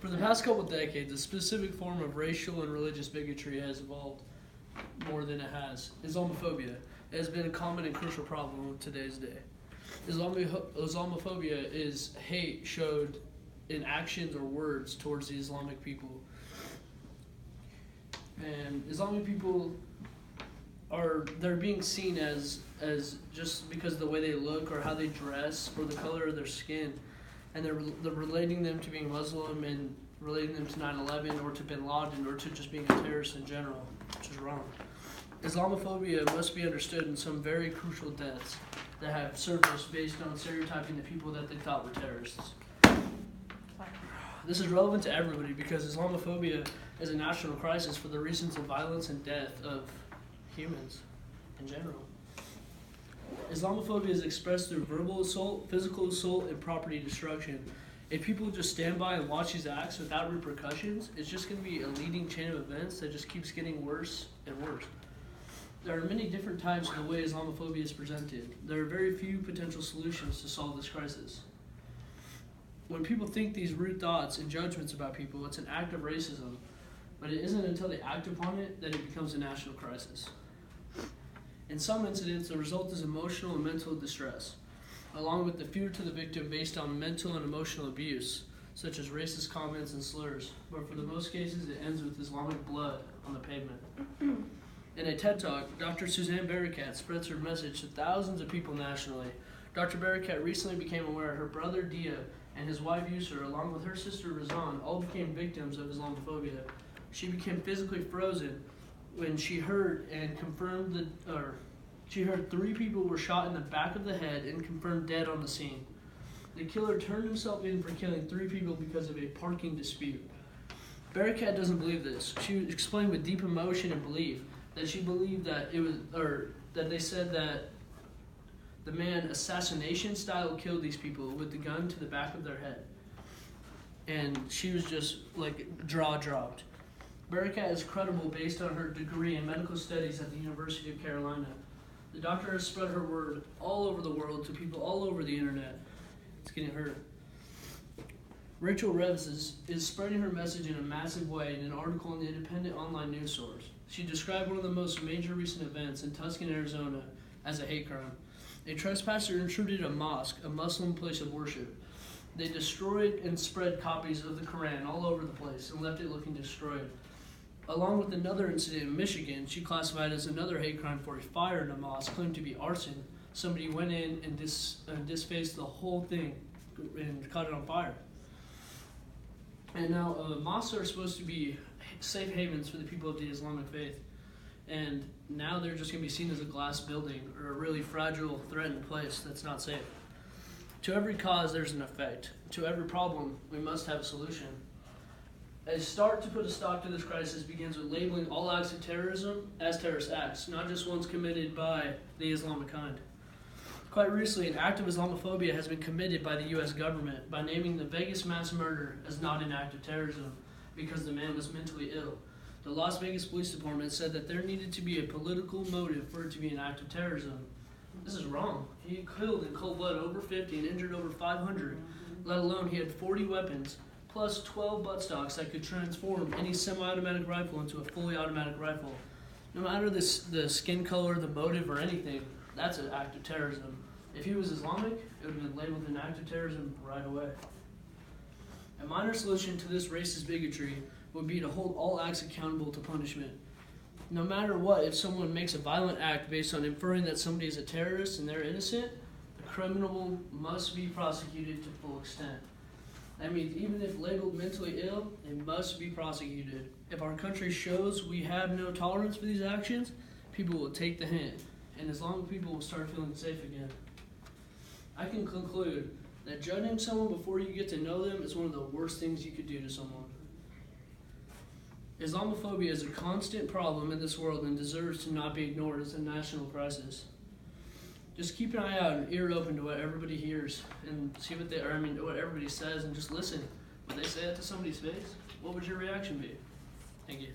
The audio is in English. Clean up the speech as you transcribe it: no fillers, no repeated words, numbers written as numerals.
For the past couple decades, a specific form of racial and religious bigotry has evolved more than it has. Islamophobia has been a common and crucial problem of today's day. Islamophobia is hate showed in actions or words towards the Islamic people. And Islamic people they're being seen as just because of the way they look or how they dress or the color of their skin, and they're relating them to being Muslim and relating them to 9/11 or to bin Laden or to just being a terrorist in general, which is wrong. Islamophobia must be understood in some very crucial deaths that have surfaced based on stereotyping the people that they thought were terrorists. This is relevant to everybody because Islamophobia is a national crisis for the reasons of violence and death of humans in general. Islamophobia is expressed through verbal assault, physical assault, and property destruction. If people just stand by and watch these acts without repercussions, it's just going to be a leading chain of events that just keeps getting worse and worse. There are many different types of the way Islamophobia is presented. There are very few potential solutions to solve this crisis. When people think these rude thoughts and judgments about people, it's an act of racism, but it isn't until they act upon it that it becomes a national crisis. In some incidents, the result is emotional and mental distress, along with the fear to the victim based on mental and emotional abuse, such as racist comments and slurs, but for the most cases, it ends with Islamic blood on the pavement. In a TED Talk, Dr. Suzanne Barakat spreads her message to thousands of people nationally. Dr. Barakat recently became aware her brother Dia and his wife Yusra, along with her sister Razan, all became victims of Islamophobia. She became physically frozen when she heard and confirmed she heard 3 people were shot in the back of the head and confirmed dead on the scene. The killer turned himself in for killing 3 people because of a parking dispute. Barakat doesn't believe this. She explained with deep emotion and belief that she believed that that they said that the man assassination style killed these people with the gun to the back of their head. And she was just like jaw dropped. Barakat is credible based on her degree in medical studies at the University of Carolina. The doctor has spread her word all over the world to people all over the internet. It's getting hurt. Rachel Reves is spreading her message in a massive way in an article in the independent online news source. She described one of the most major recent events in Tucson, Arizona, as a hate crime. A trespasser intruded a mosque, a Muslim place of worship. They destroyed and spread copies of the Quran all over the place and left it looking destroyed. Along with another incident in Michigan, she classified as another hate crime for a fire in a mosque claimed to be arson. Somebody went in and disfaced the whole thing and caught it on fire. And now mosques are supposed to be safe havens for the people of the Islamic faith. And now they're just going to be seen as a glass building or a really fragile, threatened place that's not safe. To every cause, there's an effect. To every problem, we must have a solution. A start to put a stop to this crisis begins with labeling all acts of terrorism as terrorist acts, not just ones committed by the Islamic kind. Quite recently, an act of Islamophobia has been committed by the U.S. government by naming the Vegas mass murder as not an act of terrorism because the man was mentally ill. The Las Vegas Police Department said that there needed to be a political motive for it to be an act of terrorism. This is wrong. He killed in cold blood over 50 and injured over 500, let alone he had 40 weapons, plus 12 buttstocks that could transform any semi-automatic rifle into a fully automatic rifle. No matter the skin color, the motive, or anything, that's an act of terrorism. If he was Islamic, it would have been labeled an act of terrorism right away. A minor solution to this racist bigotry would be to hold all acts accountable to punishment. No matter what, if someone makes a violent act based on inferring that somebody is a terrorist and they're innocent, the criminal must be prosecuted to full extent. That means even if labeled mentally ill, they must be prosecuted. If our country shows we have no tolerance for these actions, people will take the hint, and Islamic people will start feeling safe again. I can conclude that judging someone before you get to know them is one of the worst things you could do to someone. Islamophobia is a constant problem in this world and deserves to not be ignored as a national crisis. Just keep an eye out and ear open to what everybody hears and see what what everybody says, and just listen. Would they say that to somebody's face? What would your reaction be? Thank you.